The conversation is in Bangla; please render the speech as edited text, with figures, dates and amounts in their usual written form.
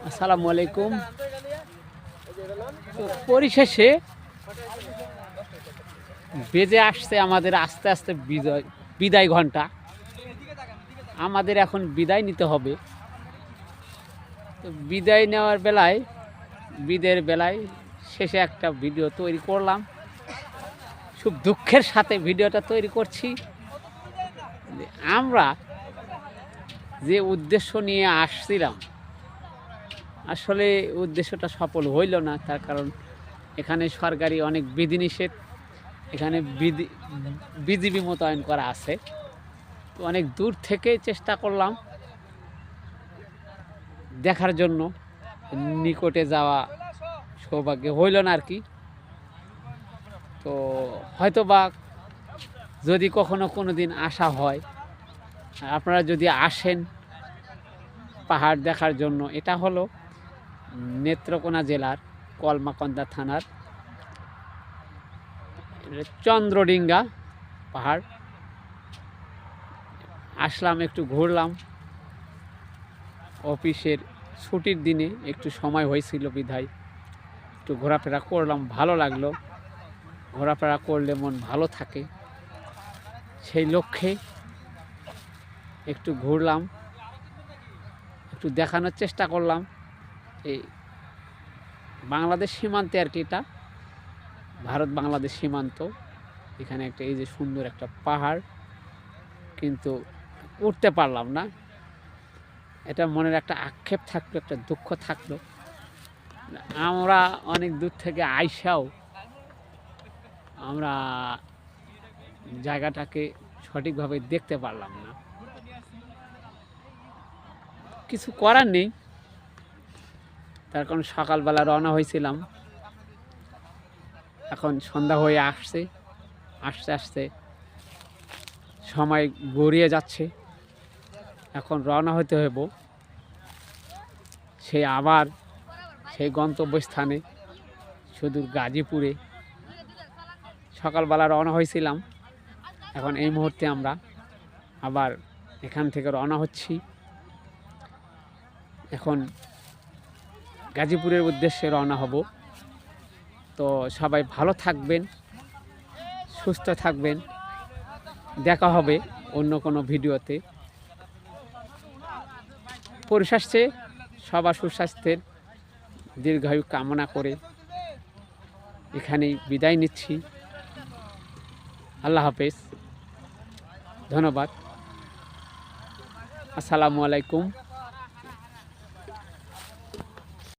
আসসালামু আলাইকুম। তো পরিশেষে বেজে আসছে আমাদের আস্তে আস্তে বিদায় ঘন্টা। আমাদের এখন বিদায় নিতে হবে। তো বিদায় নেওয়ার বেলায় বিদের বেলায় শেষে একটা ভিডিও তৈরি করলাম। খুব দুঃখের সাথে ভিডিওটা তৈরি করছি। আমরা যে উদ্দেশ্য নিয়ে আসছিলাম আসলে উদ্দেশ্যটা সফল হইল না। তার কারণ এখানে সরকারি অনেক বিধিনিষেধ, এখানে বিজিবি মোতায়েন করা আছে। তো অনেক দূর থেকে চেষ্টা করলাম দেখার জন্য, নিকটে যাওয়া সৌভাগ্য হইল না আর কি। তো হয়তো বা যদি কখনো কোনো দিন আসা হয়, আপনারা যদি আসেন পাহাড় দেখার জন্য, এটা হলো নেত্রকোনা জেলার কলমাকান্দা থানার চন্দ্রডিঙ্গা পাহাড়। আসলাম, একটু ঘুরলাম। অফিসের ছুটির দিনে একটু সময় হয়েছিল বিধায় একটু ঘোরাফেরা করলাম, ভালো লাগলো। ঘোরাফেরা করলে মন ভালো থাকে, সেই লক্ষ্যে একটু ঘুরলাম, একটু দেখানোর চেষ্টা করলাম। এই বাংলাদেশ সীমান্তে আর কি, এটা ভারত বাংলাদেশ সীমান্ত। এখানে একটা এই যে সুন্দর একটা পাহাড়, কিন্তু উঠতে পারলাম না। এটা মনের একটা আক্ষেপ থাকলো, একটা দুঃখ থাকলো। আমরা অনেক দূর থেকে আইসাও আমরা জায়গাটাকে সঠিকভাবে দেখতে পারলাম না। কিছু করার নেই, তার কারণ সকালবেলা রওনা হয়েছিলাম, এখন সন্ধ্যা হয়ে আসছে। আস্তে আস্তে সময় গড়িয়ে যাচ্ছে, এখন রওনা হতে হইব আবার সেই গন্তব্যস্থানে সুদূর গাজীপুরে। সকালবেলা রওনা হয়েছিলাম, এখন এই মুহূর্তে আমরা আবার এখান থেকে রওনা হচ্ছি। এখন গাজীপুরের উদ্দেশ্যে রওনা হব। তো সবাই ভালো থাকবেন, সুস্থ থাকবেন। দেখা হবে অন্য কোনো ভিডিওতে। পরিশেষে সবার সুস্বাস্থ্যের দীর্ঘায়ু কামনা করে এখানেই বিদায় নিচ্ছি। আল্লাহ হাফেজ, ধন্যবাদ, আসসালামু আলাইকুম।